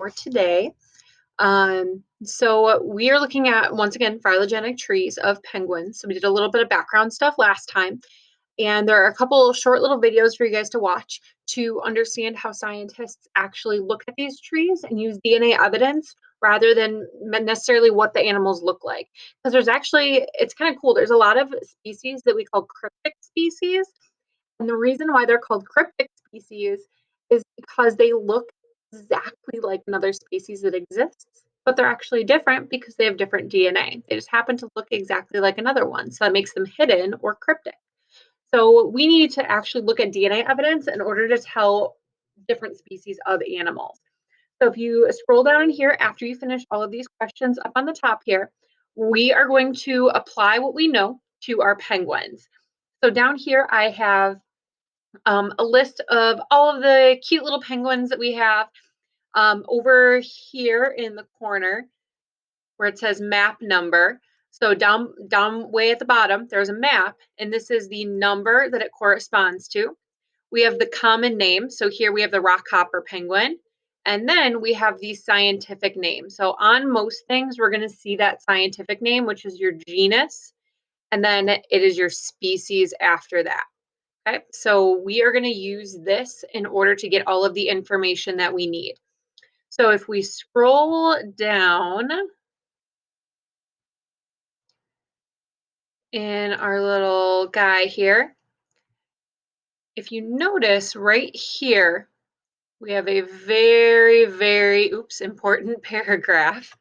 for today. So we are looking at, once again, phylogenetic trees of penguins. So we did a little bit of background stuff last time, and there are a couple short little videos for you guys to watch to understand how scientists actually look at these trees and use DNA evidence rather than necessarily what the animals look like. Because it's kind of cool. There's a lot of species that we call cryptic species. And the reason why they're called cryptic species is because they look exactly like another species that exists, but they're actually different because they have different DNA. They just happen to look exactly like another one. So that makes them hidden or cryptic. So we need to actually look at DNA evidence in order to tell different species of animals. So if you scroll down in here after you finish all of these questions up on the top here, we are going to apply what we know to our penguins. So down here I have a list of all of the cute little penguins that we have. Over here in the corner where it says map number. So down way at the bottom, there's a map, and this is the number that it corresponds to. We have the common name. So here we have the rockhopper penguin. And then we have the scientific name. So on most things, we're going to see that scientific name, which is your genus, and then it is your species after that. Okay, so we are going to use this in order to get all of the information that we need. So if we scroll down in our little guy here, if you notice right here, we have a very important paragraph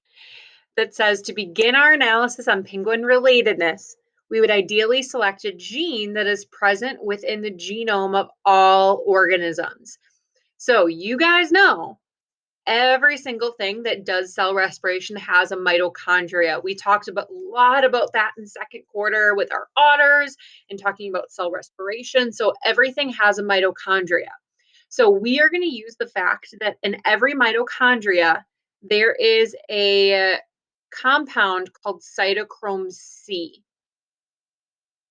that says, to begin our analysis on penguin relatedness, we would ideally select a gene that is present within the genome of all organisms. So you guys know every single thing that does cell respiration has a mitochondria. We talked a lot about that in second quarter with our otters and talking about cell respiration. So everything has a mitochondria. So we are going to use the fact that in every mitochondria, there is a compound called cytochrome C.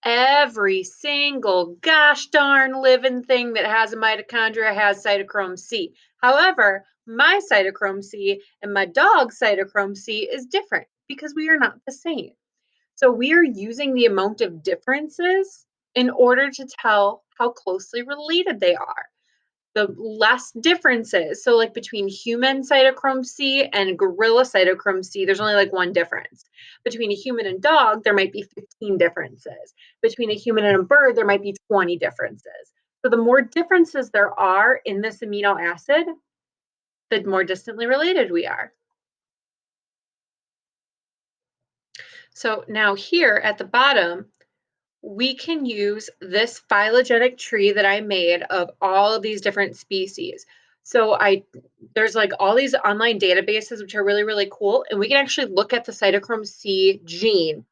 Every single gosh darn living thing that has a mitochondria has cytochrome C. However, my cytochrome C and my dog's cytochrome C is different because we are not the same. So we are using the amount of differences in order to tell how closely related they are. The less differences, so like between human cytochrome C and gorilla cytochrome C, there's only like one difference. Between a human and dog, there might be 15 differences. Between a human and a bird, there might be 20 differences. So the more differences there are in this amino acid, the more distantly related we are. So now here at the bottom, we can use this phylogenetic tree that I made of all of these different species. So there's like all these online databases, which are really cool. And we can actually look at the cytochrome C gene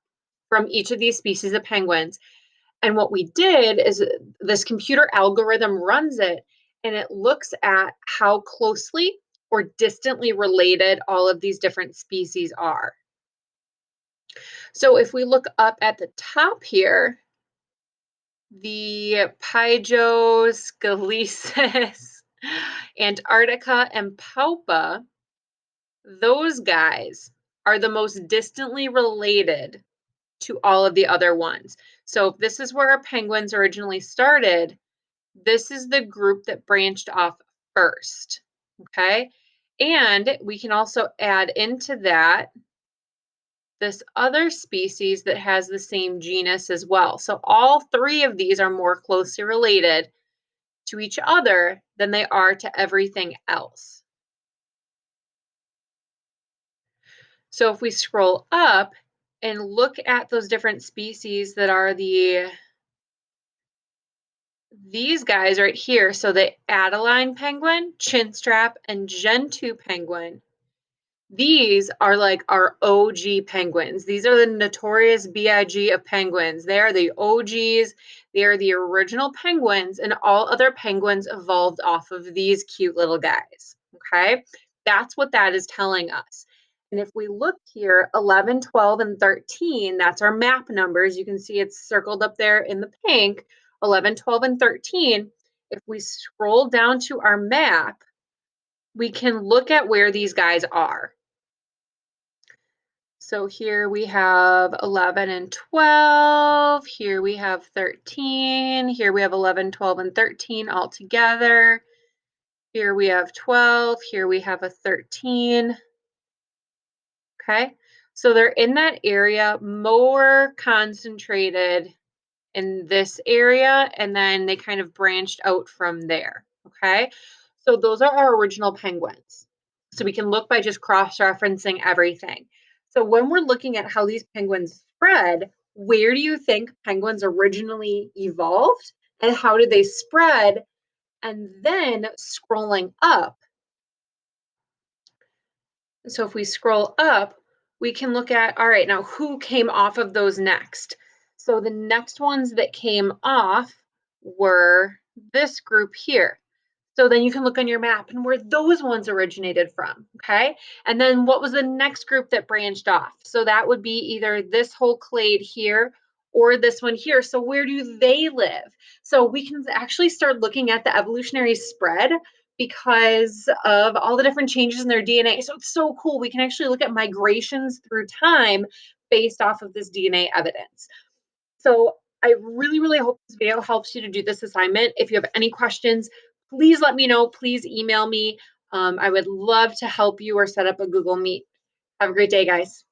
from each of these species of penguins. And what we did is this computer algorithm runs it, and it looks at how closely or distantly related all of these different species are. So if we look up at the top here, the Pygoscalesis, Antarctica, and Paupa, those guys are the most distantly related to all of the other ones. So if this is where our penguins originally started, this is the group that branched off first, okay? And we can also add into that this other species that has the same genus as well. So all three of these are more closely related to each other than they are to everything else. So if we scroll up and look at those different species that are these guys right here, so the Adeline penguin, chinstrap, and gentoo penguin, these are like our OG penguins. These are the notorious BIG of penguins. They are the OGs. They are the original penguins, and all other penguins evolved off of these cute little guys. Okay, that's what that is telling us. And if we look here, 11, 12, and 13, that's our map numbers. You can see it's circled up there in the pink, 11, 12, and 13. If we scroll down to our map, we can look at where these guys are. So here we have 11 and 12. Here we have 13. Here we have 11, 12, and 13 all together. Here we have 12. Here we have a 13. Okay, so they're in that area, more concentrated in this area, and then they kind of branched out from there. Okay, so those are our original penguins. So we can look by just cross-referencing everything. So when we're looking at how these penguins spread, where do you think penguins originally evolved and how did they spread? And then scrolling up, so if we scroll up, we can look at, all right, now who came off of those next? So the next ones that came off were this group here. So then you can look on your map and where those ones originated from, okay? And then what was the next group that branched off? So that would be either this whole clade here or this one here. So where do they live? So we can actually start looking at the evolutionary spread because of all the different changes in their DNA. So it's so cool. We can actually look at migrations through time based off of this DNA evidence. So I really, really hope this video helps you to do this assignment. If you have any questions, please let me know. Please email me. I would love to help you or set up a Google Meet. Have a great day, guys.